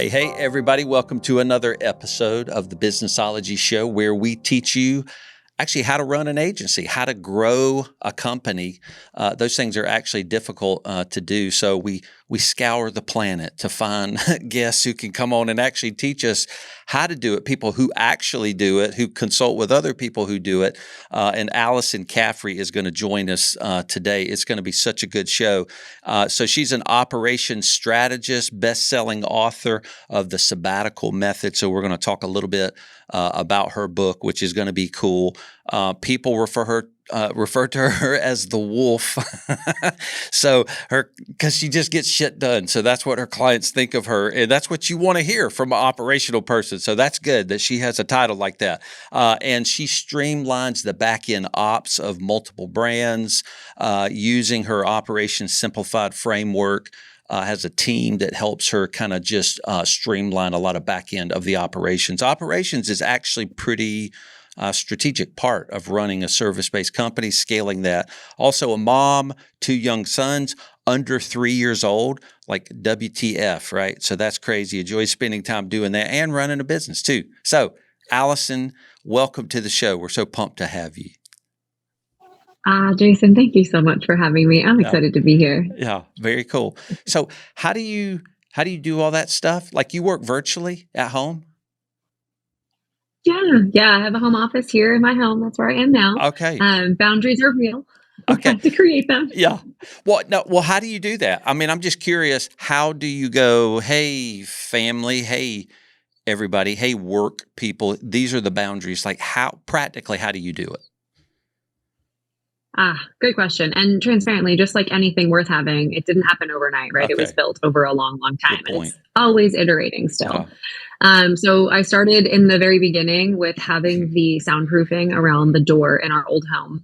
Hey, everybody. Welcome to another episode of the Businessology Show, where we teach you actually how to run an agency, how to grow a company. Those things are actually difficult to do. So we scour the planet to find guests who can come on and actually teach us how to do it, people who actually do it, who consult with other people who do it. And Alyson Caffrey is going to join us today. It's going to be such a good show. So she's an operations strategist, best-selling author of The Sabbatical Method. So we're going to talk a little bit about her book, which is going to be cool. People refer to her as the wolf. So because she just gets shit done. So that's what her clients think of her. And that's what you want to hear from an operational person. So that's good that she has a title like that. And she streamlines the back end ops of multiple brands using her Operations Simplified framework. Has a team that helps her kind of just streamline a lot of back end of the operations. Operations is actually pretty strategic part of running a service-based company, scaling that. Also a mom, 2 young sons, under 3 years old, like WTF, right? So that's crazy. Enjoy spending time doing that and running a business too. So Alyson, welcome to the show. We're so pumped to have you. Jason, thank you so much for having me. I'm excited to be here. Yeah, very cool. So how do you do all that stuff? Like you work virtually at home? Yeah. I have a home office here in my home. That's where I am now. Okay. Boundaries are real. We Okay. have to create them. Yeah. Well, how do you do that? I mean, I'm just curious, how do you go, hey, family, hey, everybody, hey, work people, these are the boundaries. Like how do you do it? Good question. And transparently, just like anything worth having, it didn't happen overnight, right? It was Okay. built over a long, long time. Good And point. it's always iterating still. Yeah. So I started in the very beginning with having the soundproofing around the door in our old home.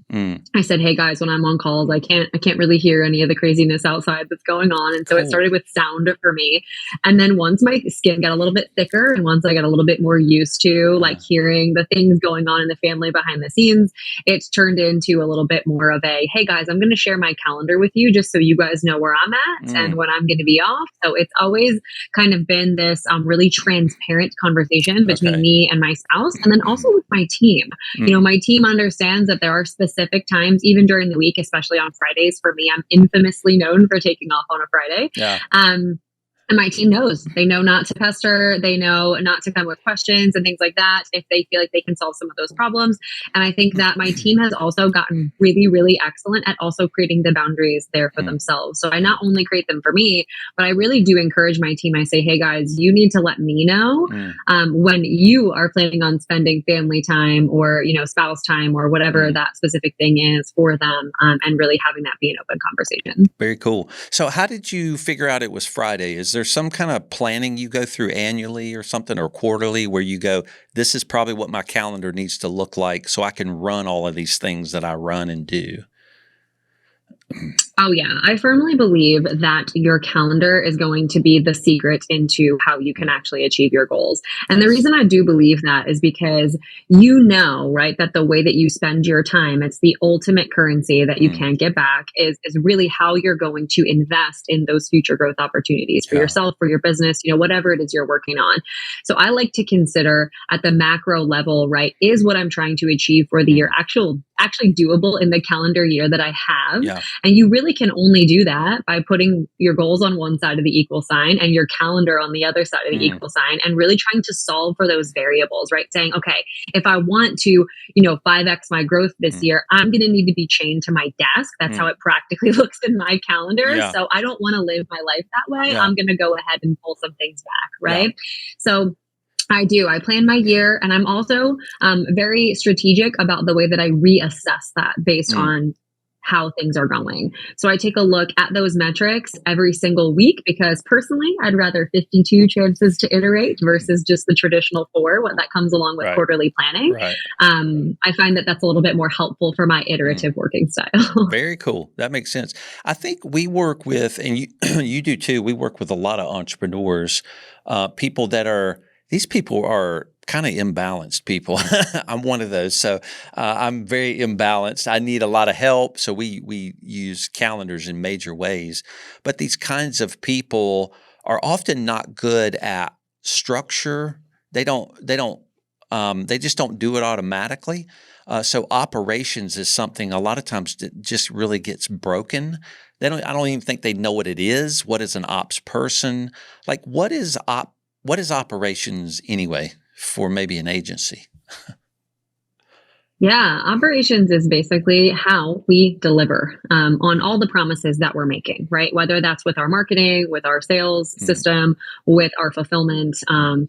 I said, "Hey guys, when I'm on calls, I can't really hear any of the craziness outside that's going on." And so it started with sound for me. And then once my skin got a little bit thicker and once I got a little bit more used to like hearing the things going on in the family behind the scenes, it's turned into a little bit more of a, "Hey guys, I'm going to share my calendar with you just so you guys know where I'm at and when I'm going to be off." So it's always kind of been this really transparent conversation between me and my spouse, and then also with my team. You know, my team understands that there are specific times, even during the week, especially on Fridays. For me, I'm infamously known for taking off on a Friday. Yeah. And my team knows. They know not to pester. They know not to come with questions and things like that if they feel like they can solve some of those problems. And I think that my team has also gotten really, really excellent at also creating the boundaries there for themselves. So I not only create them for me, but I really do encourage my team. I say, "Hey guys, you need to let me know when you are planning on spending family time or, you know, spouse time or whatever that specific thing is for them, and really having that be an open conversation." Very cool. So how did you figure out it was Friday? Is there some kind of planning you go through annually or something or quarterly where you go, this is probably what my calendar needs to look like so I can run all of these things that I run and do? Oh, yeah. I firmly believe that your calendar is going to be the secret into how you can actually achieve your goals. And the reason I do believe that is because you know, right, that the way that you spend your time, it's the ultimate currency that you can't get back, is really how you're going to invest in those future growth opportunities for yourself, for your business, you know, whatever it is you're working on. So I like to consider at the macro level, right, is what I'm trying to achieve for the year actually doable in the calendar year that I have. And you really can only do that by putting your goals on one side of the equal sign and your calendar on the other side of the equal sign, and really trying to solve for those variables, right? Saying, okay, if I want to, you know, 5x my growth this year, I'm going to need to be chained to my desk. That's how it practically looks in my calendar. So I don't want to live my life that way. I'm going to go ahead and pull some things back, right? So I plan my year, and I'm also very strategic about the way that I reassess that based on how things are going. So I take a look at those metrics every single week because personally, I'd rather 52 chances to iterate versus just the traditional 4, what that comes along with quarterly planning. I find that that's a little bit more helpful for my iterative working style. Very cool. That makes sense. I think we work with, and you, you do too, we work with a lot of entrepreneurs, people that are, these people are kind of imbalanced people. I'm one of those. So I'm very imbalanced. I need a lot of help. So we use calendars in major ways. But these kinds of people are often not good at structure. They just don't do it automatically. So operations is something a lot of times that just really gets broken. I don't even think they know what it is. What is an ops person? Like what is operations anyway for maybe an agency? Yeah, operations is basically how we deliver on all the promises that we're making, right? Whether that's with our marketing, with our sales system, with our fulfillment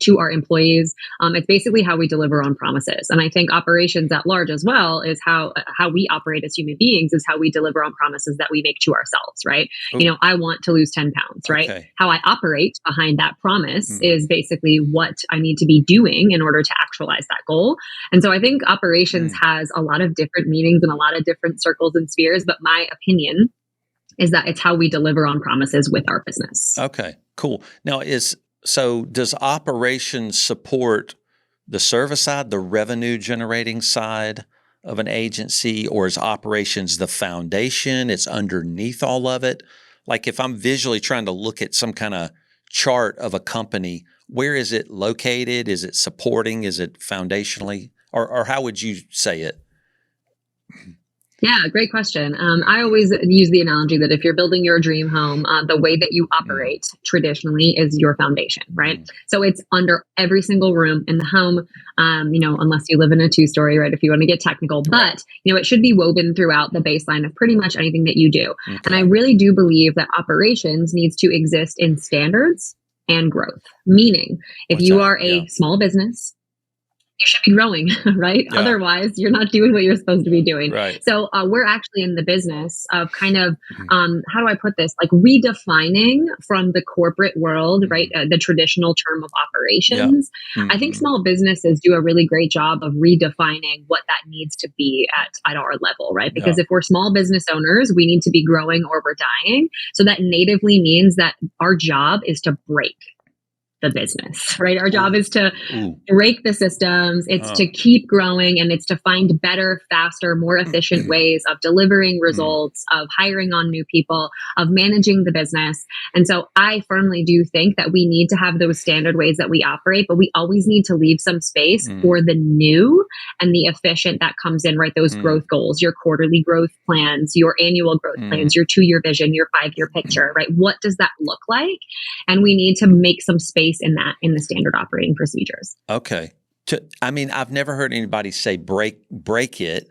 to our employees. It's basically how we deliver on promises. And I think operations at large as well is how we operate as human beings, is how we deliver on promises that we make to ourselves, right? Ooh. You know, I want to lose 10 pounds, right? Okay. How I operate behind that promise is basically what I need to be doing in order to actualize that goal. And so I think operations has a lot of different meanings and a lot of different circles and spheres, but my opinion is that it's how we deliver on promises with our business. Okay, cool. Now does operations support the service side, the revenue generating side of an agency, or is operations the foundation? It's underneath all of it? Like if I'm visually trying to look at some kind of chart of a company, where is it located? Is it supporting? Is it foundationally? Or how would you say it? Yeah, great question. I always use the analogy that if you're building your dream home, the way that you operate traditionally is your foundation, right? So it's under every single room in the home, unless you live in a 2-story, right? If you want to get technical, but it should be woven throughout the baseline of pretty much anything that you do. Okay. And I really do believe that operations needs to exist in standards and growth. Meaning, if you are a small business, you should be growing, right? Yeah. Otherwise, you're not doing what you're supposed to be doing. Right. So we're actually in the business of kind of, how do I put this? Like redefining from the corporate world, right? The traditional term of operations. I think small businesses do a really great job of redefining what that needs to be at our level, right? Because if we're small business owners, we need to be growing or we're dying. So that natively means that our job is to break the business, right? Our job is to break the systems. It's to keep growing, and it's to find better, faster, more efficient ways of delivering results, of hiring on new people, of managing the business. And so I firmly do think that we need to have those standard ways that we operate, but we always need to leave some space for the new and the efficient that comes in, right? Those growth goals, your quarterly growth plans, your annual growth plans, your 2-year vision, your 5-year picture, right? What does that look like? And we need to make some space in the standard operating procedures. Okay. I've never heard anybody say break it.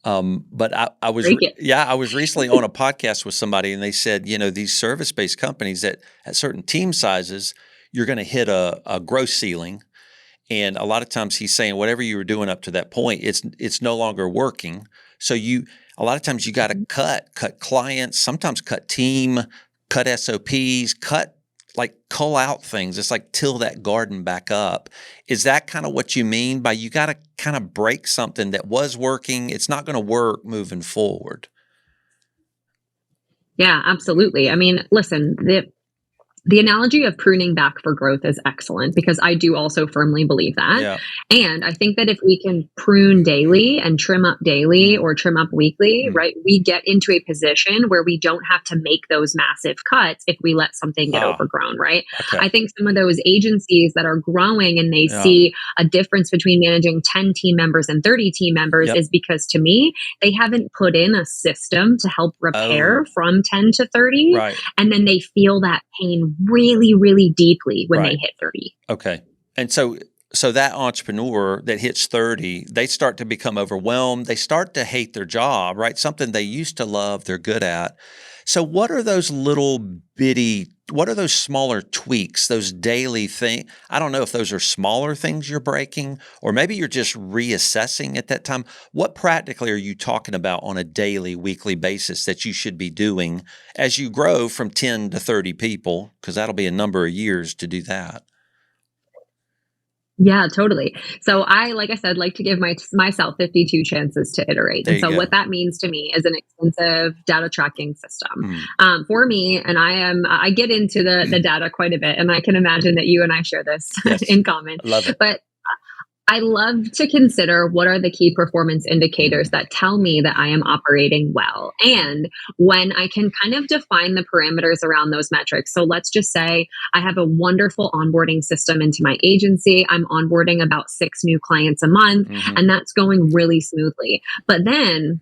But I was recently on a podcast with somebody, and they said, these service-based companies that at certain team sizes, you're going to hit a growth ceiling. And a lot of times he's saying whatever you were doing up to that point, it's no longer working. So a lot of times you got to cut clients, sometimes cut team, cut SOPs, cull out things. It's like till that garden back up. Is that kind of what you mean by you got to kind of break something that was working? It's not going to work moving forward. Yeah, absolutely. I mean, listen, the analogy of pruning back for growth is excellent because I do also firmly believe that. Yeah. And I think that if we can prune daily and trim up daily or trim up weekly, right, we get into a position where we don't have to make those massive cuts if we let something get overgrown, right? Okay. I think some of those agencies that are growing and they see a difference between managing 10 team members and 30 team members is because, to me, they haven't put in a system to help repair from 10 to 30. Right. And then they feel that pain really, really deeply when they hit 30. Okay. And so that entrepreneur that hits 30, they start to become overwhelmed. They start to hate their job, right? Something they used to love, they're good at. So what are those what are those smaller tweaks, those daily things? I don't know if those are smaller things you're breaking, or maybe you're just reassessing at that time. What practically are you talking about on a daily, weekly basis that you should be doing as you grow from 10 to 30 people? Because that'll be a number of years to do that. Yeah, totally. So like I said, like to give myself 52 chances to iterate. And so what that means to me is an extensive data tracking system. For me, and I get into the data quite a bit, and I can imagine that you and I share this in common. Love it. But I love to consider what are the key performance indicators that tell me that I am operating well. And when I can kind of define the parameters around those metrics. So let's just say I have a wonderful onboarding system into my agency. I'm onboarding about 6 new clients a month, Hmm. and that's going really smoothly. But then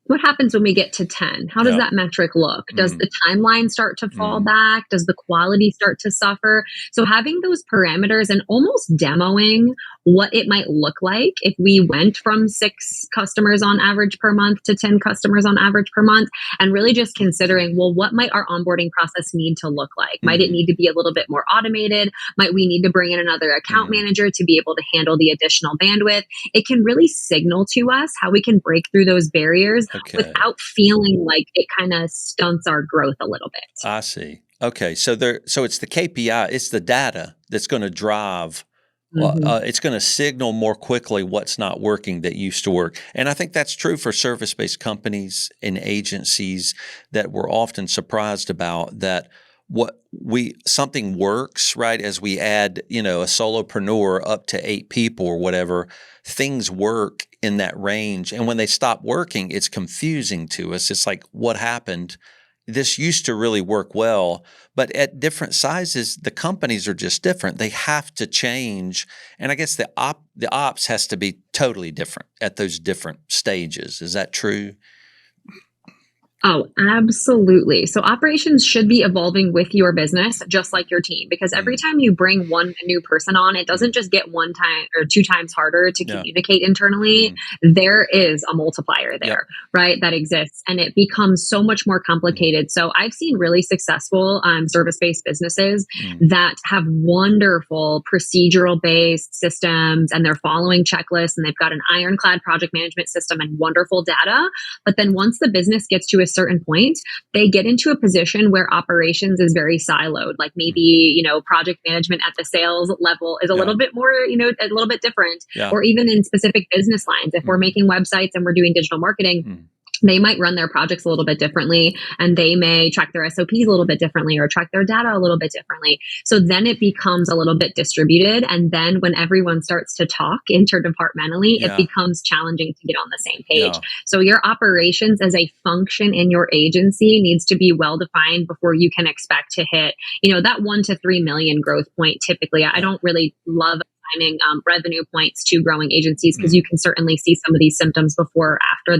what happens when we get to 10? How does Yeah. that metric look? Does Mm, the timeline start to fall mm, back? Does the quality start to suffer? So, having those parameters and almost demoing what it might look like if we went from 6 customers on average per month to 10 customers on average per month, and really just considering, well, what might our onboarding process need to look like? Might it mm, need to be a little bit more automated? Might we need to bring in another account mm. manager to be able to handle the additional bandwidth? It can really signal to us how we can break through those barriers Okay. without feeling like it kind of stunts our growth a little bit. I see. Okay. So it's the KPI, it's the data that's going to drive. Mhm. It's going to signal more quickly what's not working that used to work. And I think that's true for service-based companies and agencies that we're often surprised about that something works, right? As we add, a solopreneur up to 8 people or whatever, things work in that range. And when they stop working, it's confusing to us. It's like, what happened? This used to really work well, but at different sizes, the companies are just different. They have to change, and I guess the ops has to be totally different at those different stages. Is that true? Oh, absolutely. So operations should be evolving with your business, just like your team, because every Mm, time you bring one new person on, it mm, doesn't just get 1 time or 2 times harder to yeah. communicate internally. Mm, There is a multiplier yep. there, right? That exists, and it becomes so much more Mm, complicated. So I've seen really successful service-based businesses mm, that have wonderful procedural-based systems, and they're following checklists, and they've got an ironclad project management system and wonderful data. But then once the business gets to a certain point, they get into a position where operations is very siloed. Like maybe, mm, project management at the sales level is a yeah. little bit more, a little bit different. Yeah. Or even in specific business lines, if we're Mm, making websites and we're doing digital marketing, mm, they might run their projects a little bit differently, and they may track their SOPs a little bit differently or track their data a little bit differently. So then it becomes a little bit distributed. And then when everyone starts to talk interdepartmentally, it yeah. becomes challenging to get on the same page. Yeah. So your operations as a function in your agency needs to be well defined before you can expect to hit, that 1 to 3 million growth point. Typically, I Yeah. don't really love assigning revenue points to growing agencies because you Mm, can certainly see some of these symptoms before or after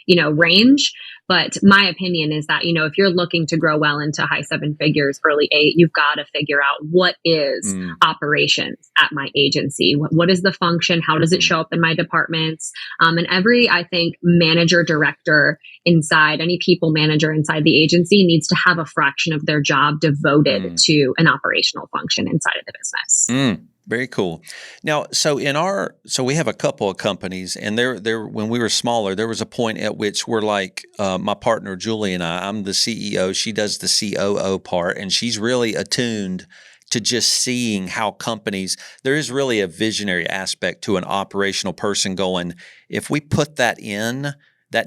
yeah. range. But my opinion is that, if you're looking to grow well into high 7 figures, early 8, you've got to figure out what is Mm, operations at my agency. What is the function? How does it mm, show up in my departments? And every, I think, manager, director inside, any people manager inside the agency needs to have a fraction of their job devoted mm. to an operational function inside of the business. Very cool. Now, so we have a couple of companies, and there when we were smaller, there was a point at which we're like, my partner Julie and I'm the CEO, she does the COO part, and she's really attuned to just seeing how companies. There is really a visionary aspect to an operational person going, if we put that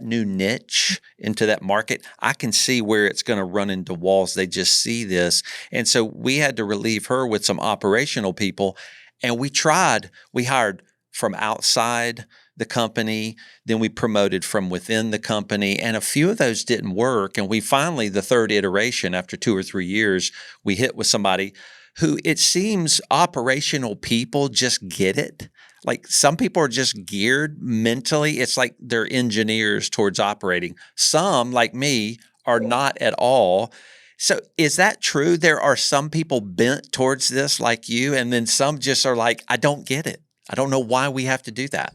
new niche into that market, I can see where it's going to run into walls. They just see this. And so we had to relieve her with some operational people. And we hired from outside the company, then we promoted from within the company. And a few of those didn't work. And we finally, the third iteration, after 2 or 3 years, we hit with somebody who it seems operational people just get it. Like some people are just geared mentally. It's like they're engineers towards operating. Some, like me, are not at all. So is that true? There are some people bent towards this like you, and then some just are like, I don't get it. I don't know why we have to do that.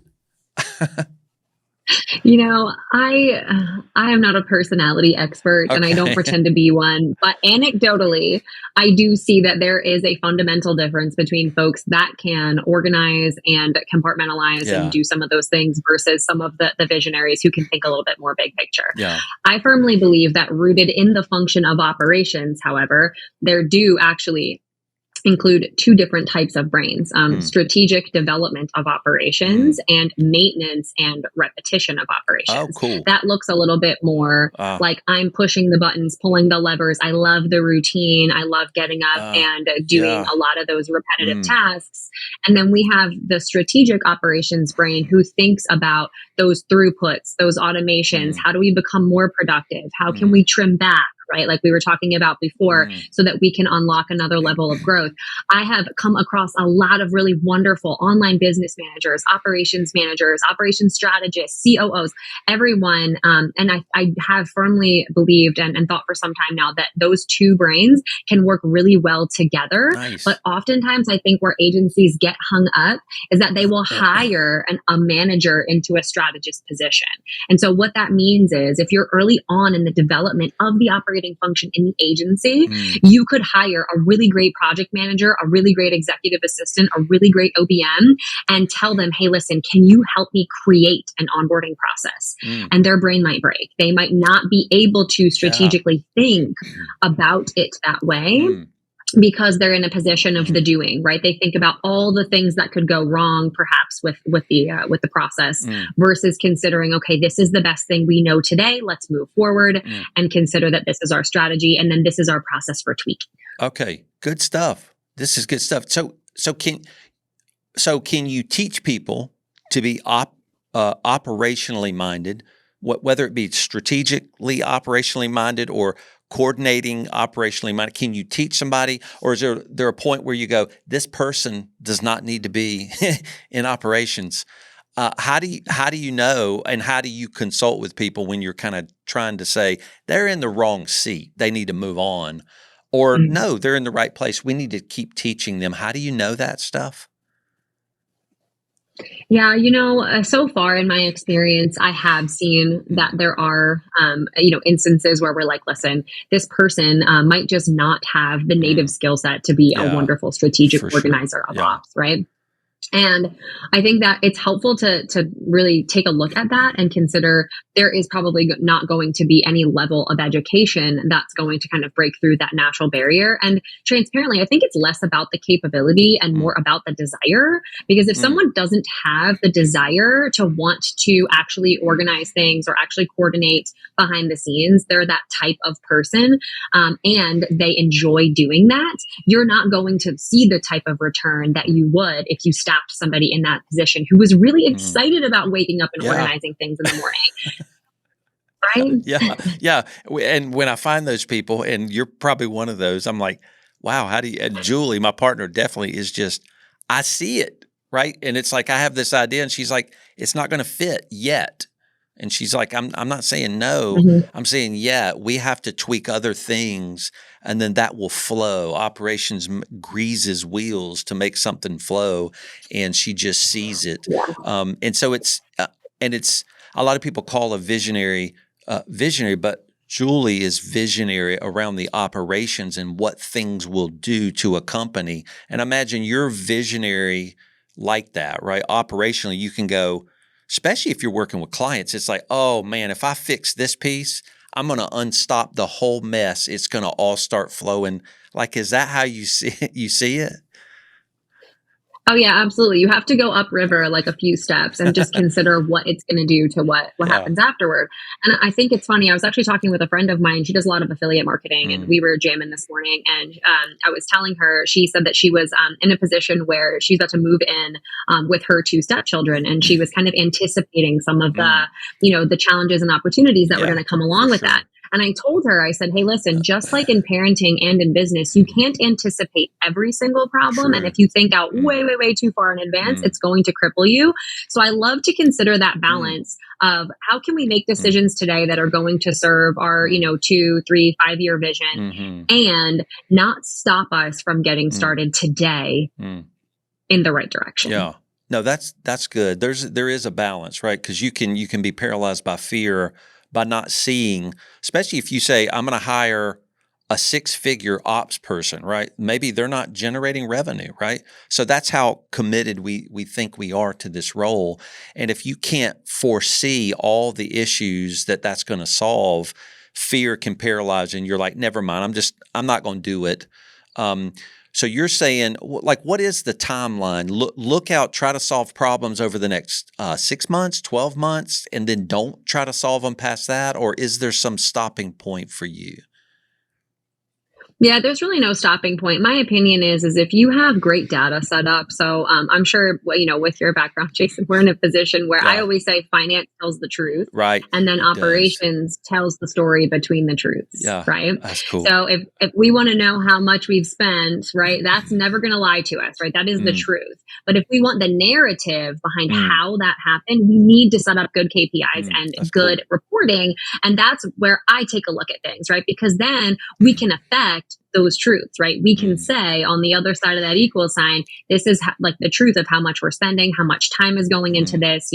I am not a personality expert, and I don't Okay. pretend to be one, but anecdotally, I do see that there is a fundamental difference between folks that can organize and compartmentalize and Yeah. do some of those things versus some of the visionaries who can think a little bit more big picture. Yeah. I firmly believe that rooted in the function of operations, however, there do actually include two different types of brains, Mm. strategic development of Mm. operations and maintenance and repetition of Oh, operations. cool. That looks a little bit more Uh, like I'm pushing the buttons, pulling the levers. I love the routine. I love getting up uh, and doing yeah. a lot of those repetitive Mm. tasks. And then we have the strategic operations brain who thinks about those throughputs, those automations. Mm. How do we become more productive? How can Mm. we trim back? Right, like we were talking about before, Mm. so that we can unlock another level of growth. I have come across a lot of really wonderful online business managers, operations strategists, COOs, everyone. And I have firmly believed and thought for some time now that those two brains can work really well together. But Nice. oftentimes, I think where agencies get hung up is that they will hire a manager into a strategist position. And so, what that means is if you're early on in the development of the operating function in the agency, Mm. you could hire a really great project manager, a really great executive assistant, a really great OBM, and tell them, hey, listen, can you help me create an onboarding process? Mm. And their brain might break. They might not be able to Yeah. strategically think about it that way Mm. because they're in a position of the doing, right? They think about all the things that could go wrong, perhaps with the process, Mm. versus considering, okay, this is the best thing we know today. Let's move forward Mm. and consider that this is our strategy, and then this is our process for tweaking. Okay. Good stuff. This is good stuff. So can you teach people to be operationally minded, whether it be strategically operationally minded or coordinating operationally minded? Can you teach somebody, or is there a point where you go, this person does not need to be in operations? How do you know, and how do you consult with people when you're kind of trying to say they're in the wrong seat, they need to move on, or Mm. no, they're in the right place, we need to keep teaching them? How do you know that stuff? Yeah, so far in my experience, I have seen that Mm. there are, instances where we're like, listen, this person might just not have the native Mm. skill set to be a Yeah, wonderful strategic for sure. organizer of Yeah. ops, right? And I think that it's helpful to really take a look at that and consider there is probably not going to be any level of education that's going to kind of break through that natural barrier. And transparently, I think it's less about the capability and Mm. more about the desire. Because if Mm. someone doesn't have the desire to want to actually organize things or actually coordinate behind the scenes, they're that type of person, and they enjoy doing that, you're not going to see the type of return that you would if you staffed somebody in that position who was really Mm. excited about waking up and Yeah. organizing things in the morning, right? Yeah, yeah, and when I find those people, and you're probably one of those, I'm like, "Wow, how do you?" And Julie, my partner, definitely is just, I see it, right? And it's like I have this idea, and she's like, "It's not gonna fit yet." And she's like, "I'm not saying no, Mhm. I'm saying, yeah, we have to tweak other things, and then that will flow." Operations greases wheels to make something flow, and she just sees it. Yeah. And so it's a lot of people call a visionary, but Julie is visionary around the operations and what things will do to a company. And I imagine you're visionary like that, right? Operationally, you can go, especially if you're working with clients, it's like, oh man, if I fix this piece, I'm going to unstop the whole mess. It's going to all start flowing. Like, is that how you see it? You see it? Oh yeah, absolutely. You have to go upriver like a few steps and just consider what it's going to do to what Yeah. happens afterward. And I think it's funny. I was actually talking with a friend of mine. She does a lot of affiliate marketing, and Mm. we were jamming this morning. And I was telling her, she said that she was in a position where she's about to move in with her two stepchildren, and she was kind of anticipating some of Mm. the challenges and opportunities that were Yeah, going to come for along with sure. that. And I told her, I said, hey, listen, just like in parenting and in business, you can't anticipate every single problem. And if True. you think out Mm. way, way, way too far in advance, Mm. it's going to cripple you. So I love to consider that Mm. balance of how can we make Mm. decisions today that are going to serve our, Mm. 2, 3, 5 year vision Mhm. and not stop us from getting Mm. started today Mm. in the right direction. Yeah. No, that's good. There is a balance, right? Because you can be paralyzed by fear by not seeing, especially if you say, I'm going to hire a six-figure ops person, right? Maybe they're not generating revenue, right? So that's how committed we think we are to this role. And if you can't foresee all the issues that's going to solve, fear can paralyze, and you're like, never mind. I'm not going to do it. Um, So you're saying, like, what is the timeline? Look out, try to solve problems over the next 6 months, 12 months, and then don't try to solve them past that? Or is there some stopping point for you? Yeah, there's really no stopping point. My opinion is if you have great data set up. So I'm sure with your background, Jason, we're in a position where I Yeah, always say finance tells the truth, right. and then It does. operations tells the story between the truths, Yeah, right? that's cool. So if we want to know how much we've spent, right, that's never going to lie to us, right? That is the Mm, truth. But if we want the narrative behind mm, how that happened, we need to set up good KPIs and that's cool. good reporting, and that's where I take a look at things, right? Because then we can affect those truths, right? We can Mm, say on the other side of that equal sign, this is like the truth of how much we're spending, how much time is going into mm, this,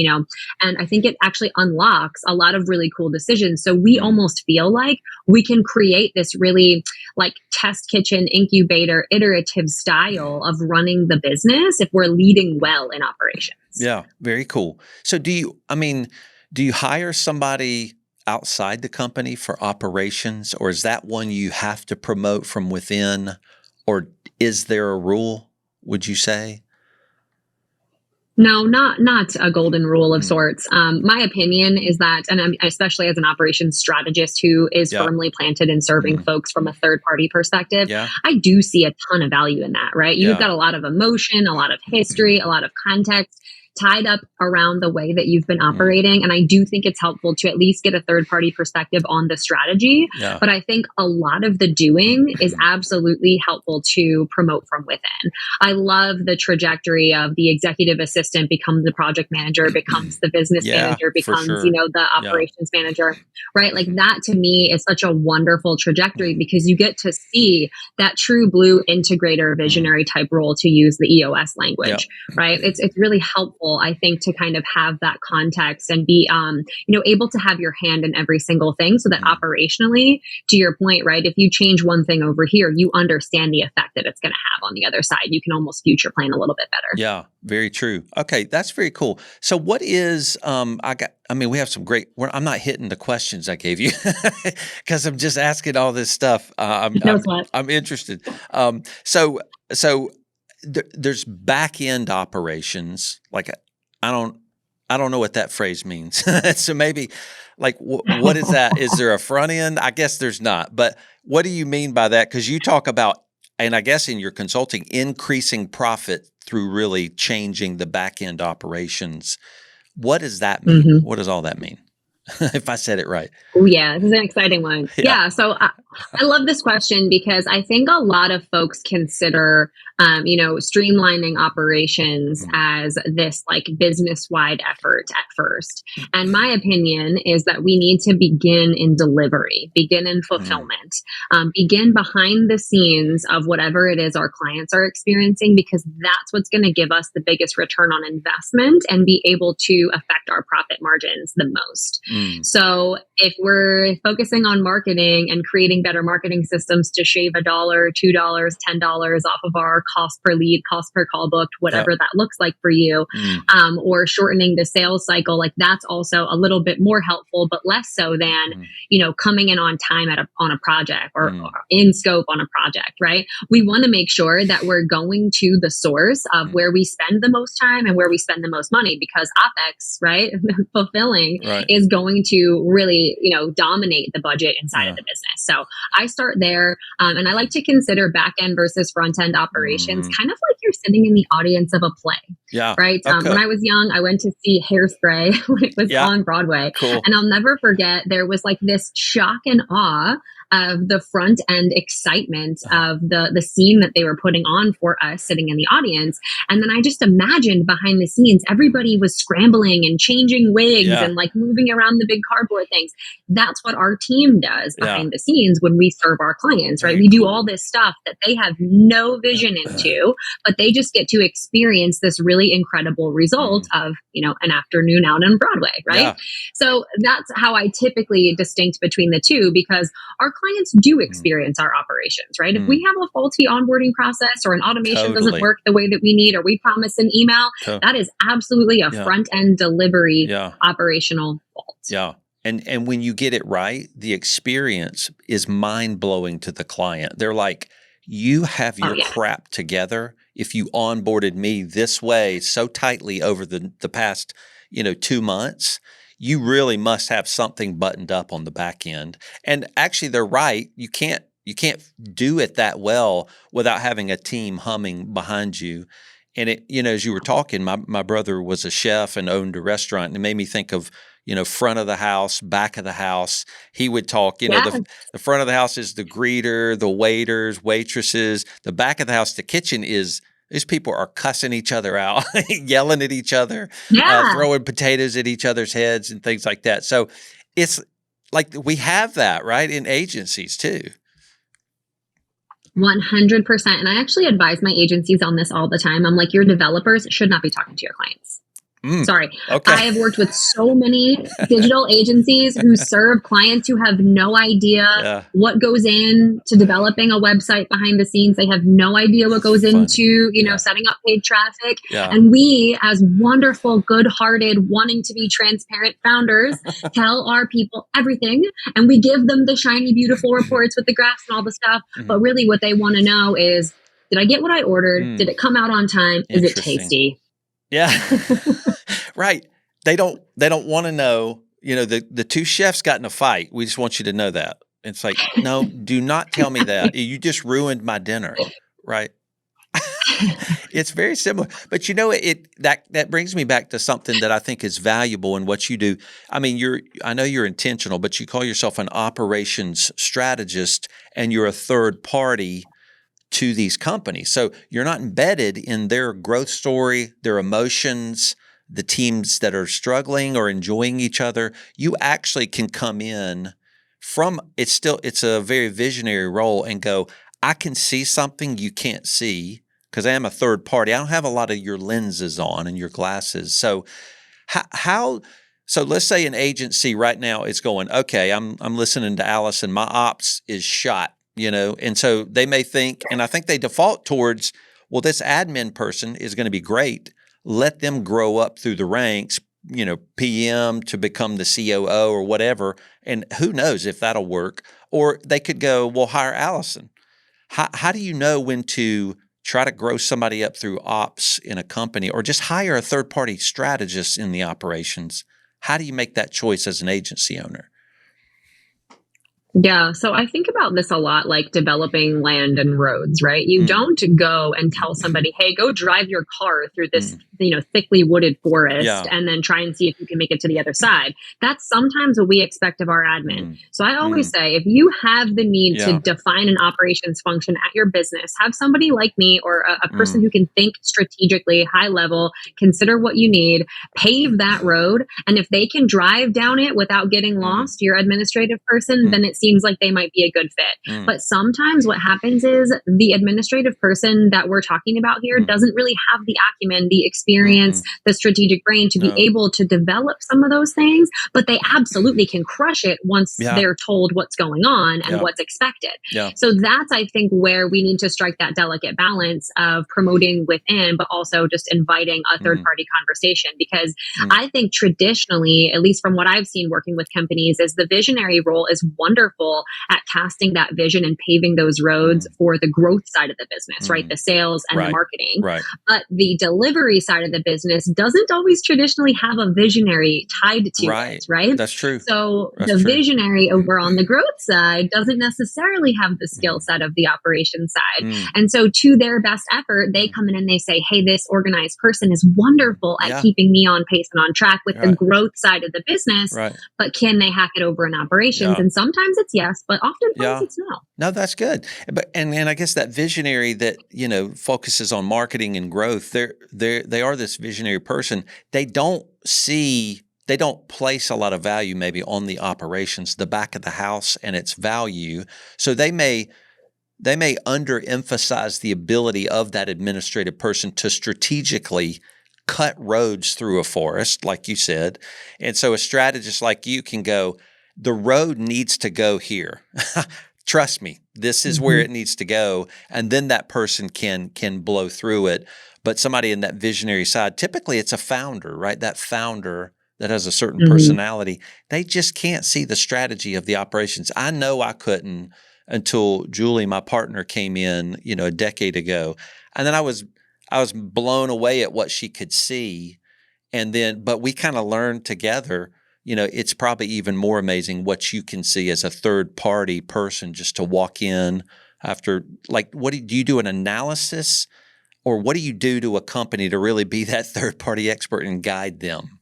and I think it actually unlocks a lot of really cool decisions. So we mm. almost feel like we can create this really like test kitchen incubator iterative style of running the business if we're leading well in operations. Yeah, very cool. So do you hire somebody outside the company for operations, or is that one you have to promote from within, or is there a rule, would you say? No, not a golden rule of Mm, sorts. My opinion is that, and especially as an operations strategist who is yeah. firmly planted in serving Mm, folks from a third party perspective, yeah. I do see a ton of value in that. Right? You've Yeah. got a lot of emotion, a lot of history, a lot of context tied up around the way that you've been Mm, operating, and I do think it's helpful to at least get a third party perspective on the strategy. yeah. But I think a lot of the doing is absolutely helpful to promote from within. I love the trajectory of the executive assistant becomes the project manager, becomes the business Yeah, manager, for becomes, sure. the Yeah. operations manager, right? Like that to me is such a wonderful trajectory Mm, because you get to see that true blue integrator mm, visionary type role, to use the EOS yeah. language, right? It's really helpful, I think, to kind of have that context and be, able to have your hand in every single thing so that Mm. operationally, to your point, right? If you change one thing over here, you understand the effect that it's going to have on the other side. You can almost future plan a little bit better. Yeah, very true. Okay, that's very cool. So what is we have some great I'm not hitting the questions I gave you because I'm just asking all this stuff. No sweat. I'm interested. So there's back end operations. Like I don't I don't know what that phrase means. So maybe like what is that? Is there a front end? I guess there's not. But what do you mean by that? Because you talk about, and I guess in your consulting, increasing profit through really changing the back end operations. What does that mean? Mhm. What does all that mean? If I said it right. Oh, yeah, this is an exciting one. Yeah. Yeah, so I love this question because I think a lot of folks consider, streamlining operations Mm, as this like business wide effort at first. And my opinion is that we need to begin in delivery, begin in mm, fulfillment, begin behind the scenes of whatever it is our clients are experiencing, because that's what's going to give us the biggest return on investment and be able to affect our profit margins the most. mm, So if we're focusing on marketing and creating better marketing systems to shave a dollar, $2, $10 off of our cost per lead, cost per call booked, yep, whatever that looks like for you, mm, or shortening the sales cycle, like that's also a little bit more helpful, but less so than, mm, coming in on time on a project, or mm, in scope on a project, right? We want to make sure that we're going to the source of mm, where we spend the most time and where we spend the most money, because OpEx, right? Fulfilling right. is going to really, dominate the budget inside of Yeah. the business. So I start there. And I like to consider back end versus front end operations Hmm. kind of like you're sitting in the audience of a play, Yeah. right? When Okay. I was young, I went to see Hairspray when it was Yeah. on Broadway. Cool. And I'll never forget, there was like this shock and awe of the front end excitement Uh, of the scene that they were putting on for us sitting in the audience. And then I just imagined behind the scenes, everybody was scrambling and changing wigs yeah. and like moving around the big cardboard things. That's what our team does Yeah. behind the scenes when we serve our clients, right? Very We do all cool. this stuff that they have no vision into, but they just get to experience this really incredible result Mm. of, an afternoon out on Broadway, right? Yeah. So that's how I typically distinct between the two, because our clients do Mm. experience our operations, right? If we Mm. have a faulty onboarding process or an automation doesn't Totally. work the way that we need, or we promise an email, To- that is absolutely a yeah. front end delivery Yeah. operational fault. Yeah. And when you get it right, the experience is mind blowing to the client. They're like, you have Oh your yeah. crap together if you onboarded me this way so tightly over the past, 2 months. You really must have something buttoned up on the back end. And actually they're right. You can't do it that well without having a team humming behind you. And as you were talking, my brother was a chef and owned a restaurant, and it made me think of, front of the house, back of the house. He would talk, Yes. the front of the house is the greeter, the waiters, waitresses. The back of the house, the kitchen is these people are cussing each other out, yelling at each other, Yeah. throwing potatoes at each other's heads and things like that. So it's like we have that, right, in agencies too. 100%. And I actually advise my agencies on this all the time. I'm like, your developers should not be talking to your clients. Sorry. Okay. I have worked with so many digital agencies who serve clients who have no idea Yeah. what goes into developing a website behind the scenes. They have no idea what goes Funny. into, Yeah. setting up paid traffic. Yeah. And we, as wonderful, good-hearted, wanting to be transparent founders, tell our people everything. And we give them the shiny, beautiful reports with the graphs and all the stuff. But really what they want to know is, did I get what I ordered? Did it come out on time? Is it Interesting. tasty? Yeah. Right. They don't want to know, the two chefs got in a fight. We just want you to know that. It's like, no, do not tell me that. You just ruined my dinner. Right. It's very similar. But that brings me back to something that I think is valuable in what you do. I mean, I know you're intentional, but you call yourself an operations strategist, and you're a third party to these companies. So you're not embedded in their growth story, their emotions, the teams that are struggling or enjoying each other. You actually can come in it's a very visionary role and go, I can see something you can't see because I am a third party. I don't have a lot of your lenses on and your glasses. So so let's say an agency right now is going, okay, I'm listening to Alyson. My ops is shot. And so they may think, and I think they default towards, well, this admin person is going to be great. Let them grow up through the ranks, PM to become the COO or whatever. And who knows if that'll work. Or they could go, well, hire Alyson. How do you know when to try to grow somebody up through ops in a company, or just hire a third-party strategist in the operations? How do you make that choice as an agency owner? Yeah, so I think about this a lot, like developing land and roads, right? You don't go and tell somebody, hey, go drive your car through this, thickly wooded forest and then try and see if you can make it to the other side. That's sometimes what we expect of our admin. So I always say, if you have the need to define an operations function at your business, have somebody like me or a person who can think strategically, high level, consider what you need, pave that road. And if they can drive down it without getting lost, your administrative person, then it seems like they might be a good fit. But sometimes what happens is the administrative person that we're talking about here doesn't really have the acumen, the experience, the strategic brain to be able to develop some of those things, but they absolutely can crush it once they're told what's going on and what's expected. So that's, I think, where we need to strike that delicate balance of promoting within, but also just inviting a third party conversation. Because I think traditionally, at least from what I've seen working with companies, is the visionary role is wonderful at casting that vision and paving those roads for the growth side of the business, right? The sales and the marketing. But the delivery side of the business doesn't always traditionally have a visionary tied to it, right? That's true. So the visionary over on the growth side doesn't necessarily have the skill set of the operations side. And so to their best effort, they come in and they say, hey, this organized person is wonderful at keeping me on pace and on track with the growth side of the business, but can they hack it over in operations? And sometimes it's yes, but oftentimes it's no. No, that's good. But and I guess that visionary that focuses on marketing and growth, they are this visionary person. They don't place a lot of value maybe on the operations, the back of the house and its value. So they may underemphasize the ability of that administrative person to strategically cut roads through a forest, like you said. And so a strategist like you can go, the road needs to go here. Trust me, this is where it needs to go. And then that person can blow through it. But somebody in that visionary side, typically it's a founder, right? That founder that has a certain personality, they just can't see the strategy of the operations. I know I couldn't until Julie, my partner, came in, a decade ago. And then I was blown away at what she could see. And then, but we kind of learned together, it's probably even more amazing what you can see as a third party person just to walk in after, like, what do you do an analysis, or what do you do to a company to really be that third party expert and guide them?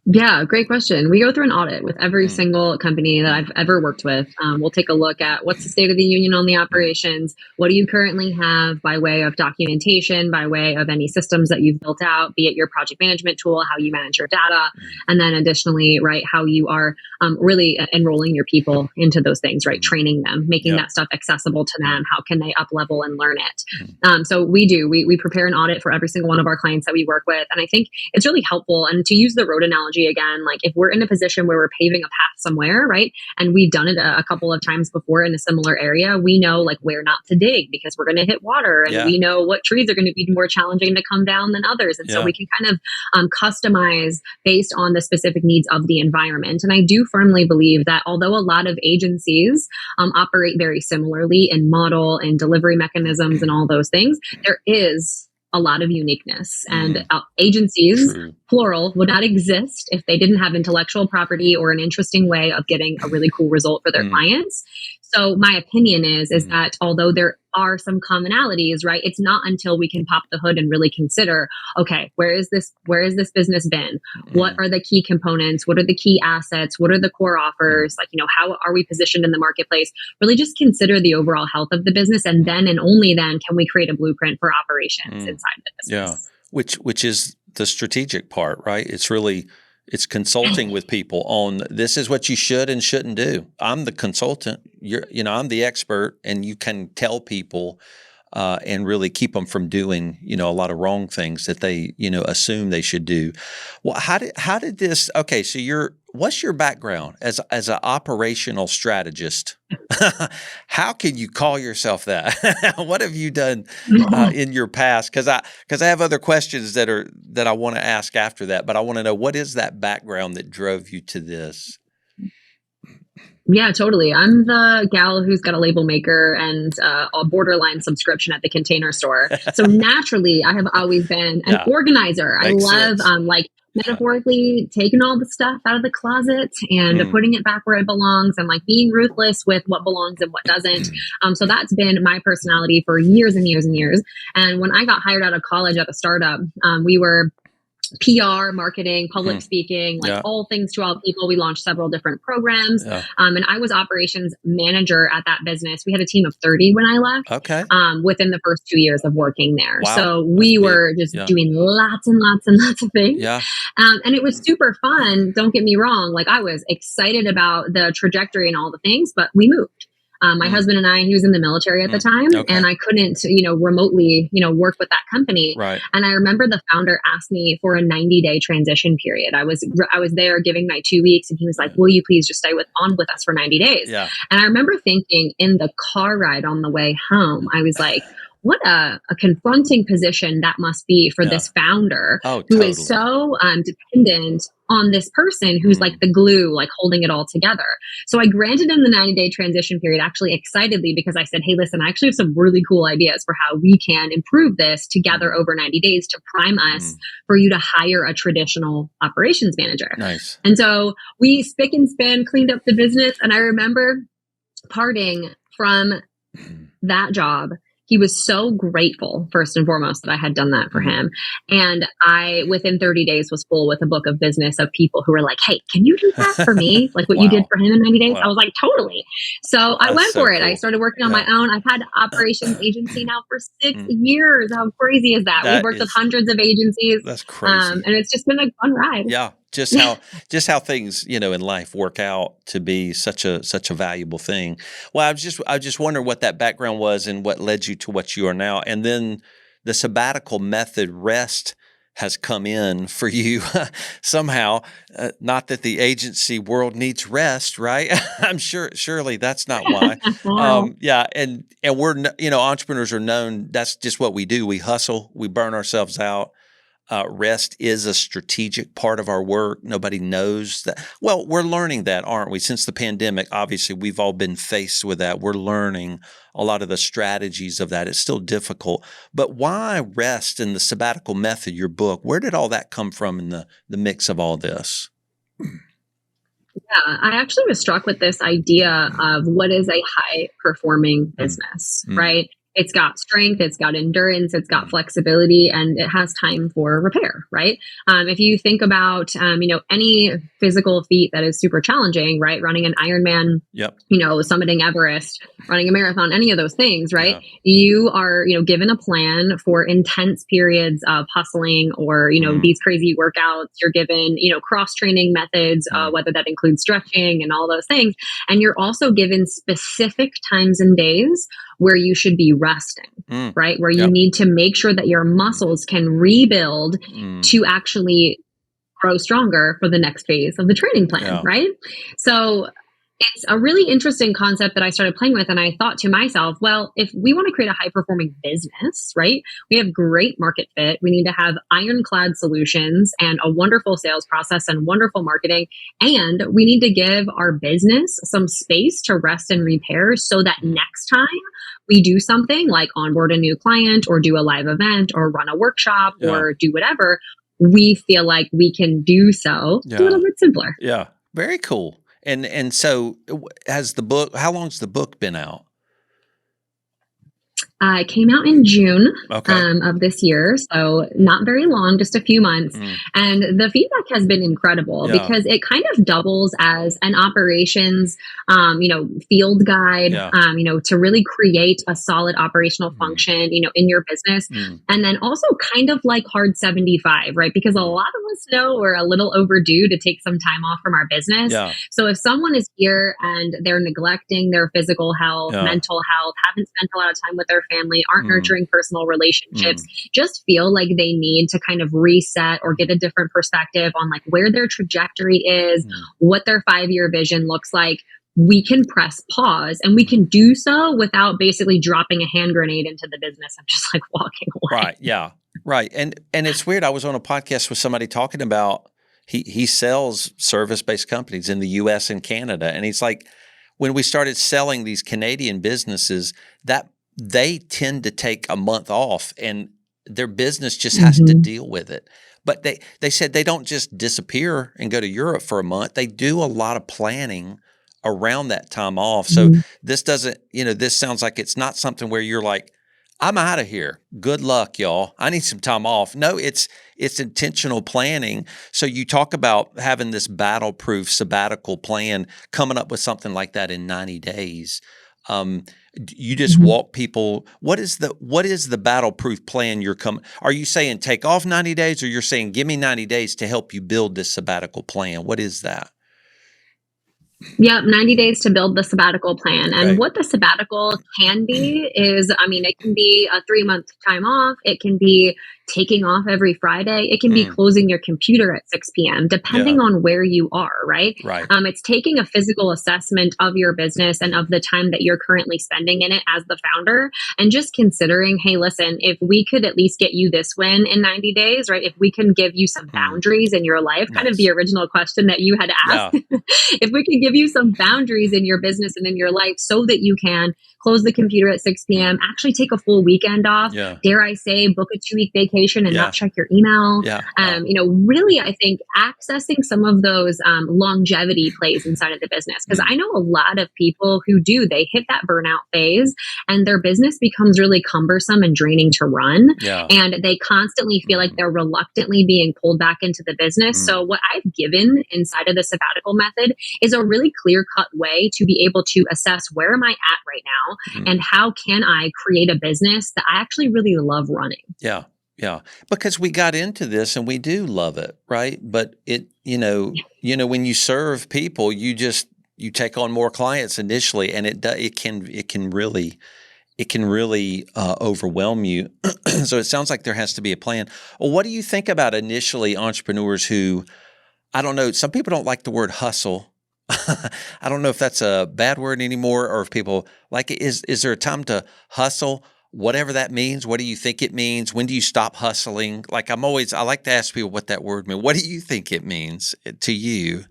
Yeah, great question. We go through an audit with every single company that I've ever worked with. We'll take a look at what's the state of the union on the operations. What do you currently have by way of documentation, by way of any systems that you've built out, be it your project management tool, how you manage your data, and then additionally, right, how you are really enrolling your people into those things, right, training them, making that stuff accessible to them. How can they up level and learn it? So we prepare an audit for every single one of our clients that we work with, and I think it's really helpful. And to use the road analogy again, like if we're in a position where we're paving a path somewhere, right, and we've done it a couple of times before in a similar area, we know like where not to dig because we're going to hit water, and we know what trees are going to be more challenging to come down than others, and so we can kind of customize based on the specific needs of the environment. And I do firmly believe that although a lot of agencies operate very similarly in model and delivery mechanisms and all those things, there is a lot of uniqueness, and agencies, plural, would not exist if they didn't have intellectual property or an interesting way of getting a really cool result for their clients. So my opinion is that although there are some commonalities, right, it's not until we can pop the hood and really consider, okay, where is this business been? What are the key components? What are the key assets? What are the core offers? Like, how are we positioned in the marketplace? Really just consider the overall health of the business, and then and only then can we create a blueprint for operations inside the business. Yeah, which is the strategic part, right? It's consulting with people on this is what you should and shouldn't do. I'm the consultant. I'm the expert, and you can tell people and really keep them from doing, a lot of wrong things that they, assume they should do. Well, how did this? Okay, so what's your background as an operational strategist? How can you call yourself that? What have you done in your past? Because I have other questions that I want to ask after that, but I want to know, what is that background that drove you to this? Yeah, totally. I'm the gal who's got a label maker and a borderline subscription at the Container Store. So naturally, I have always been an organizer. Makes I love sense. metaphorically taking all the stuff out of the closet and putting it back where it belongs, and like being ruthless with what belongs and what doesn't. So that's been my personality for years and years and years. And when I got hired out of college at a startup, we were PR, marketing, public speaking, like all things to all people. We launched several different programs. And I was operations manager at that business. We had a team of 30 when I left. Okay. Within the first 2 years of working there. Wow. So we were just doing lots and lots and lots of things. Yeah. And it was super fun. Don't get me wrong. Like, I was excited about the trajectory and all the things, but we moved. My husband and I, he was in the military at the time, and I couldn't, remotely, work with that company. Right. And I remember the founder asked me for a 90-day transition period. I was there giving my 2 weeks, and he was like, will you please just stay on with us for 90 days? Yeah. And I remember thinking in the car ride on the way home, I was like, what a confronting position that must be for this founder who is so dependent on this person who's like the glue, like holding it all together. So I granted him the 90-day transition period, actually excitedly, because I said, hey, listen, I actually have some really cool ideas for how we can improve this together over 90 days to prime us for you to hire a traditional operations manager. Nice. And so we spick and span cleaned up the business. And I remember parting from that job. He was so grateful, first and foremost, that I had done that for him. And I, within 30 days, was full with a book of business of people who were like, hey, can you do that for me? Like what you did for him in 90 days? I was like, totally. So I went for it. Cool. I started working on my own. I've had operations agency now for 6 years. How crazy is that? We've worked with hundreds of agencies. That's crazy. And it's just been a fun ride. Yeah. Just how things, in life work out to be such a valuable thing. Well, I just wondering what that background was and what led you to what you are now. And then the sabbatical method, rest, has come in for you somehow. Not that the agency world needs rest, right? I'm surely that's not why. And we're, entrepreneurs are known. That's just what we do. We hustle, we burn ourselves out. rest is a strategic part of our work. Nobody knows that. Well, we're learning that, aren't we? Since the pandemic, obviously, we've all been faced with that. We're learning a lot of the strategies of that. It's still difficult. But why rest and the sabbatical method, your book? Where did all that come from in the mix of all this? Yeah, I actually was struck with this idea of what is a high performing business, right? It's got strength, it's got endurance, it's got flexibility, and it has time for repair, right? If you think about, any physical feat that is super challenging, right? Running an Ironman, Yep. Summiting Everest, running a marathon, any of those things, right? Yeah. You are, given a plan for intense periods of hustling or, these crazy workouts. You're given, cross training methods, whether that includes stretching and all those things. And you're also given specific times and days where you should be resting, right? Where you need to make sure that your muscles can rebuild to actually grow stronger for the next phase of the training plan, right? So it's a really interesting concept that I started playing with. And I thought to myself, well, if we want to create a high performing business, right, we have great market fit. We need to have ironclad solutions and a wonderful sales process and wonderful marketing. And we need to give our business some space to rest and repair so that next time we do something like onboard a new client or do a live event or run a workshop or do whatever, we feel like we can do so a little bit simpler. Yeah. Very cool. And so how long's the book been out? It came out in June of this year, so not very long, just a few months. And the feedback has been incredible because it kind of doubles as an operations, field guide, to really create a solid operational function, in your business. And then also kind of like Hard 75, right? Because a lot of us know we're a little overdue to take some time off from our business. So if someone is here and they're neglecting their physical health, mental health, haven't spent a lot of time with their family, aren't nurturing personal relationships, just feel like they need to kind of reset or get a different perspective on like where their trajectory is, what their 5-year vision looks like, we can press pause and we can do so without basically dropping a hand grenade into the business and just like walking away. Right. Yeah. Right. And it's weird. I was on a podcast with somebody talking about he sells service-based companies in the US and Canada. And he's like, when we started selling these Canadian businesses, that they tend to take a month off and their business just has to deal with it. But they said they don't just disappear and go to Europe for a month. They do a lot of planning around that time off. So this doesn't, this sounds like it's not something where you're like, I'm out of here. Good luck, y'all. I need some time off. No, it's intentional planning. So you talk about having this battle-proof sabbatical plan, coming up with something like that in 90 days. You just walk people. What is the battle-proof plan are you saying take off 90 days or you're saying give me 90 days to help you build this sabbatical plan? What is that? Yep, 90 days to build the sabbatical plan. And what the sabbatical can be is, it can be a 3-month time off. It can be taking off every Friday. It can be closing your computer at 6 p.m., depending on where you are, right? It's taking a physical assessment of your business and of the time that you're currently spending in it as the founder and just considering, hey, listen, if we could at least get you this win in 90 days, right? If we can give you some boundaries in your life, kind of the original question that you had asked, if we could give you some boundaries in your business and in your life so that you can close the computer at 6 p.m., actually take a full weekend off, dare I say, book a 2-week vacation and not check your email. Really, I think accessing some of those longevity plays inside of the business. Because I know a lot of people who they hit that burnout phase and their business becomes really cumbersome and draining to run. And they constantly feel like they're reluctantly being pulled back into the business. So what I've given inside of the sabbatical method is a really clear-cut way to be able to assess where am I at right now and how can I create a business that I actually really love running. Yeah. Because we got into this and we do love it, right? But when you serve people, you take on more clients initially and it can really overwhelm you. So it sounds like there has to be a plan. Well, what do you think about initially entrepreneurs who, I don't know, some people don't like the word hustle. I don't know if that's a bad word anymore or if people like it. Is there a time to hustle whatever that means. What do you think it means? When do you stop hustling? Like I like to ask people what that word means. What do you think it means to you?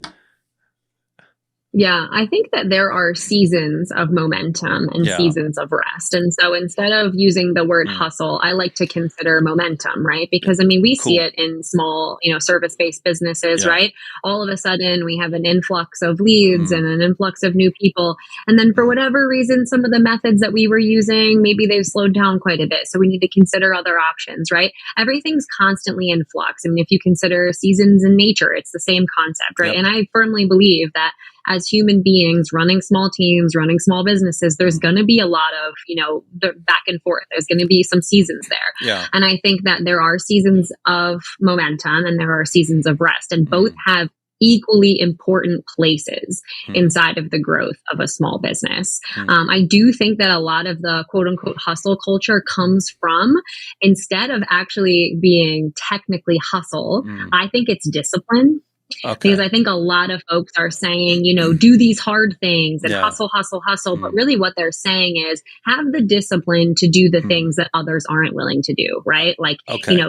Yeah, I think that there are seasons of momentum and Yeah. seasons of rest. And so instead of using the word Mm. hustle, I like to consider momentum, right? Because I mean, we see Cool. it in small, service-based businesses, Yeah. right? All of a sudden we have an influx of leads Mm. and an influx of new people. And then for whatever reason, some of the methods that we were using, maybe they've slowed down quite a bit. So we need to consider other options, right? Everything's constantly in flux. I mean, if you consider seasons in nature, it's the same concept, right? Yep. And I firmly believe that as human beings running small teams, running small businesses, there's going to be a lot of, the back and forth. There's going to be some seasons there. Yeah. And I think that there are seasons of momentum and there are seasons of rest, and both have equally important places inside of the growth of a small business. I do think that a lot of the quote unquote hustle culture comes from, instead of actually being technically hustle, I think it's discipline. Okay. Because I think a lot of folks are saying, do these hard things and hustle, hustle, hustle. But really what they're saying is have the discipline to do the things that others aren't willing to do, right? Like,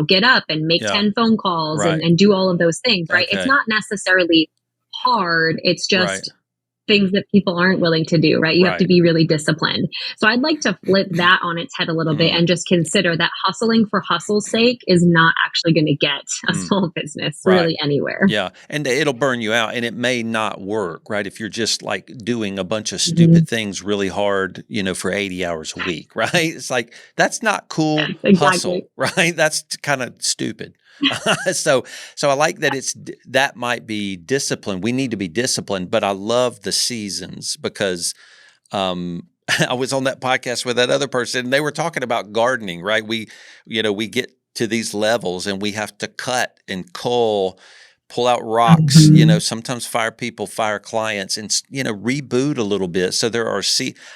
get up and make 10 phone calls and do all of those things, right? Okay. It's not necessarily hard. It's just Right. things that people aren't willing to do, right? You have to Right. be really disciplined. So I'd like to flip that on its head a little bit and just consider that hustling for hustle's sake is not actually going to get a small business really anywhere. Yeah. And it'll burn you out and it may not work, right? If you're just like doing a bunch of stupid things really hard, for 80 hours a week, right? It's like, that's not cool hustle, right? That's kind of stupid. So I like that that might be discipline. We need to be disciplined, but I love the seasons because I was on that podcast with that other person and they were talking about gardening, right? We get to these levels and we have to cut and pull out rocks, sometimes fire people, fire clients and, reboot a little bit. So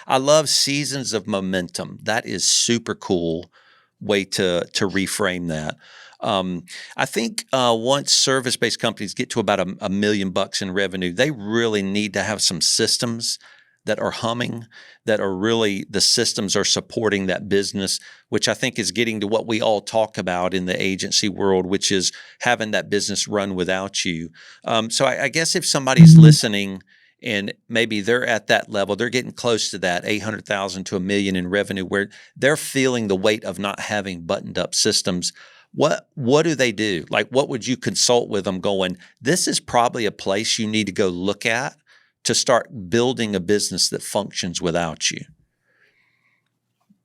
I love seasons of momentum. That is super cool way to reframe that. I think once service-based companies get to about $1 million in revenue, they really need to have some systems that are humming, that are really the systems are supporting that business, which I think is getting to what we all talk about in the agency world, which is having that business run without you. So I guess if somebody's listening and maybe they're at that level, they're getting close to that 800,000 to $1 million in revenue, where they're feeling the weight of not having buttoned up systems. What do they do? Like, what would you consult with them going, this is probably a place you need to go look at to start building a business that functions without you?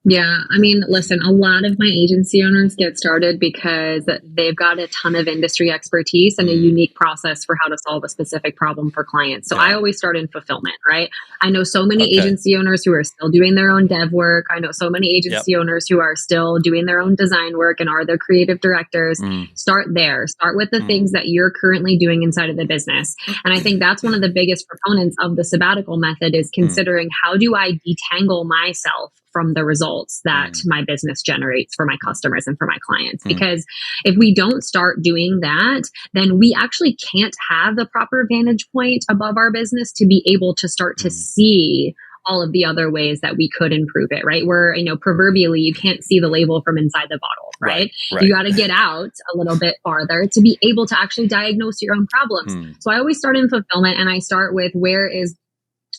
Yeah, I mean, listen, a lot of my agency owners get started because they've got a ton of industry expertise and a unique process for how to solve a specific problem for clients. So I always start in fulfillment, right? I know so many agency owners who are still doing their own dev work. I know so many agency owners who are still doing their own design work and are the creative directors. Start there. Start with the things that you're currently doing inside of the business. And I think that's one of the biggest proponents of the sabbatical method is considering how do I detangle myself from the results that my business generates for my customers and for my clients. Because if we don't start doing that, then we actually can't have the proper vantage point above our business to be able to start to see all of the other ways that we could improve it, right? Where, proverbially, you can't see the label from inside the bottle, right? You got to get out a little bit farther to be able to actually diagnose your own problems. So I always start in fulfillment and I start with where is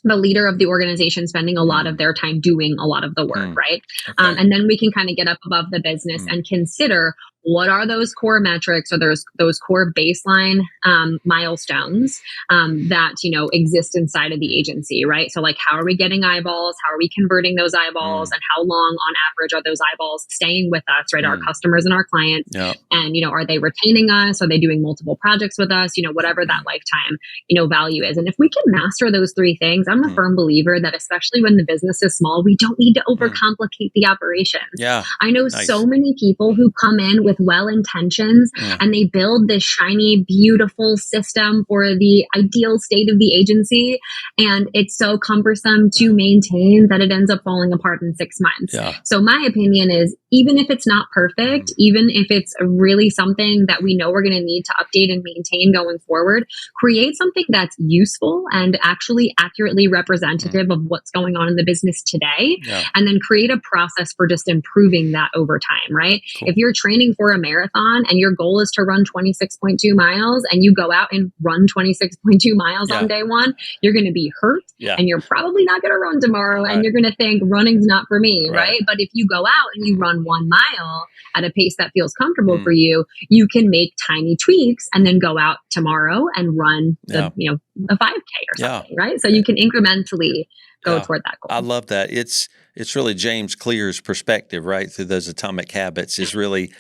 the leader of the organization spending a lot of their time doing a lot of the work, right? And then we can kind of get up above the business and consider what are those core metrics or those core baseline milestones that exist inside of the agency, right? So like, how are we getting eyeballs? How are we converting those eyeballs? And how long on average are those eyeballs staying with us, right? Our customers and our clients. And are they retaining us? Are they doing multiple projects with us? Whatever that lifetime value is. And if we can master those three things, I'm a firm believer that especially when the business is small, we don't need to overcomplicate the operations. I know so many people who come in with with well intentions, and they build this shiny, beautiful system for the ideal state of the agency. And it's so cumbersome to maintain that it ends up falling apart in 6 months. Yeah. So my opinion is, even if it's not perfect, even if it's really something that we know we're going to need to update and maintain going forward, create something that's useful and actually accurately representative of what's going on in the business today. Yeah. And then create a process for just improving that over time, right? Cool. If you're training for a marathon and your goal is to run 26.2 miles and you go out and run 26.2 miles on day one, you're going to be hurt and you're probably not going to run tomorrow, and you're going to think running's not for me, right? But if you go out and you run 1 mile at a pace that feels comfortable for you, you can make tiny tweaks and then go out tomorrow and run the, a 5K or something, right? So you can incrementally go toward that goal. I love that. It's really James Clear's perspective, right? Through those atomic habits is really,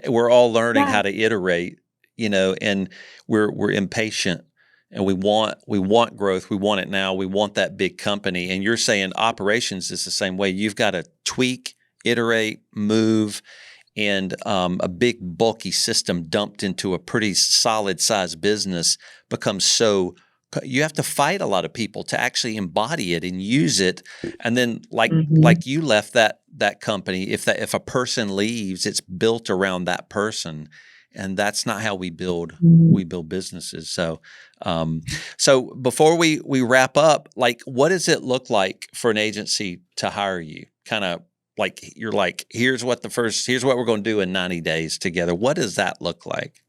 we're all learning how to iterate, and we're impatient, and we want growth. We want it now. We want that big company. And you're saying operations is the same way. You've got to tweak, iterate, move, and a big bulky system dumped into a pretty solid sized business becomes so. You have to fight a lot of people to actually embody it and use it. And then like you left that company, if a person leaves, it's built around that person. And that's not how we build businesses. So so before we wrap up, like, what does it look like for an agency to hire you? Kind of like, you're like, here's what we're going to do in 90 days together. What does that look like?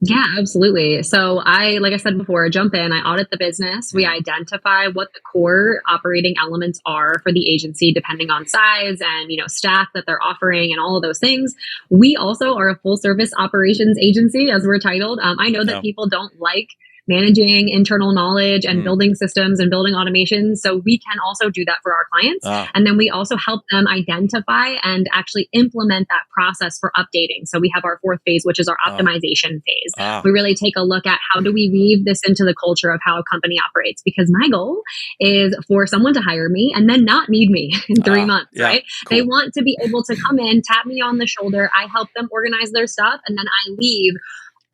Yeah, absolutely. So like I said before, jump in, I audit the business. We identify what the core operating elements are for the agency, depending on size and, staff that they're offering and all of those things. We also are a full service operations agency, as we're titled. I know that people don't like managing internal knowledge and building systems and building automations. So we can also do that for our clients. And then we also help them identify and actually implement that process for updating. So we have our 4th phase, which is our optimization phase. We really take a look at how do we weave this into the culture of how a company operates? Because my goal is for someone to hire me and then not need me in 3 months, right? Cool. They want to be able to come in, tap me on the shoulder. I help them organize their stuff, and then I leave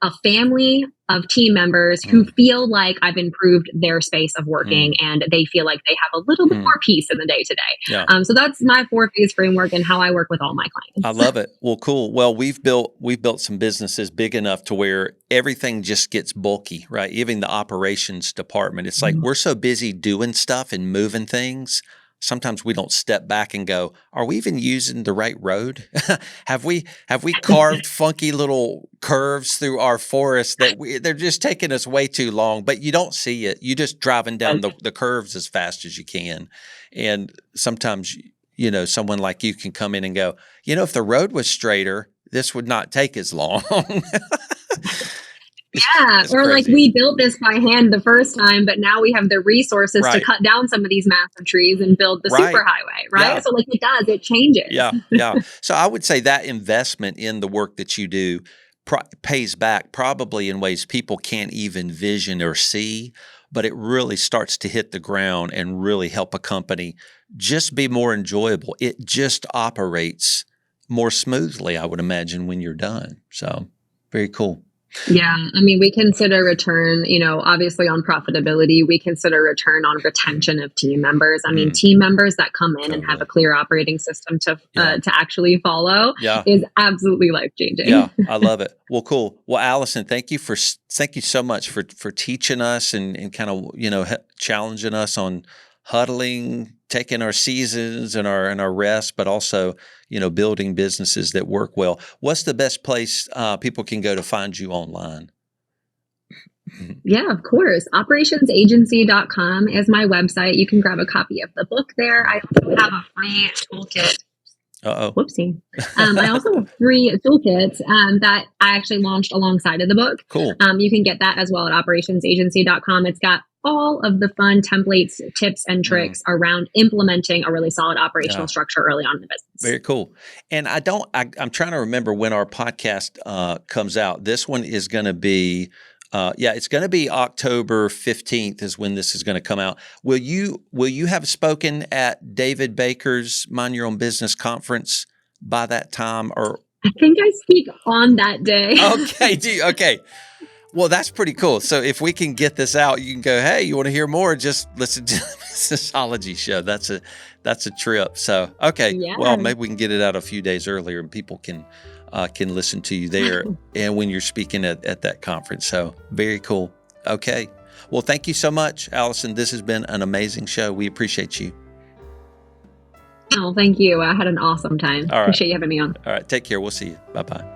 a family of team members who feel like I've improved their space of working, and they feel like they have a little bit more peace in the day to day. So that's my 4-phase framework and how I work with all my clients. I love it. Well, cool. Well, we've built some businesses big enough to where everything just gets bulky, right? Even the operations department. It's like we're so busy doing stuff and moving things. Sometimes we don't step back and go, are we even using the right road? Have we carved funky little curves through our forest that they're just taking us way too long, but you don't see it. You just driving down the curves as fast as you can. And sometimes, someone like you can come in and go, if the road was straighter, this would not take as long. It's or crazy. Like, we built this by hand the first time, but now we have the resources to cut down some of these massive trees and build the superhighway, right? So like, it changes. Yeah. So I would say that investment in the work that you do pays back probably in ways people can't even vision or see, but it really starts to hit the ground and really help a company just be more enjoyable. It just operates more smoothly, I would imagine, when you're done. So very cool. Yeah. I mean, we consider return, obviously on profitability, we consider return on retention of team members. I mean, team members that come in and have a clear operating system to actually follow is absolutely life-changing. Yeah. I love it. Well, cool. Well, Alyson, thank you so much for teaching us and kind of, challenging us on huddling, taking our seasons and our rest, but also, building businesses that work well. What's the best place people can go to find you online? Yeah, of course. Operationsagency.com is my website. You can grab a copy of the book there. I also have a free toolkit. Whoopsie. I also have free toolkits that I actually launched alongside of the book. Cool. You can get that as well at operationsagency.com. It's got all of the fun templates, tips, and tricks around implementing a really solid operational structure early on in the business. Very cool. And I'm trying to remember when our podcast comes out. This one is going to be, it's going to be October 15th is when this is going to come out. Will you have spoken at David Baker's Mind Your Own Business conference by that time? Or I think I speak on that day. Okay, okay. Well, that's pretty cool. So if we can get this out, you can go, hey, you want to hear more? Just listen to the Businessology show. That's a trip. So, okay. Well, Yeah. maybe we can get it out a few days earlier and people can listen to you there and when you're speaking at that conference. So very cool. Okay. Well, thank you so much, Alyson. This has been an amazing show. We appreciate you. Oh, thank you. I had an awesome time. All right. Appreciate you having me on. All right. Take care. We'll see you. Bye-bye.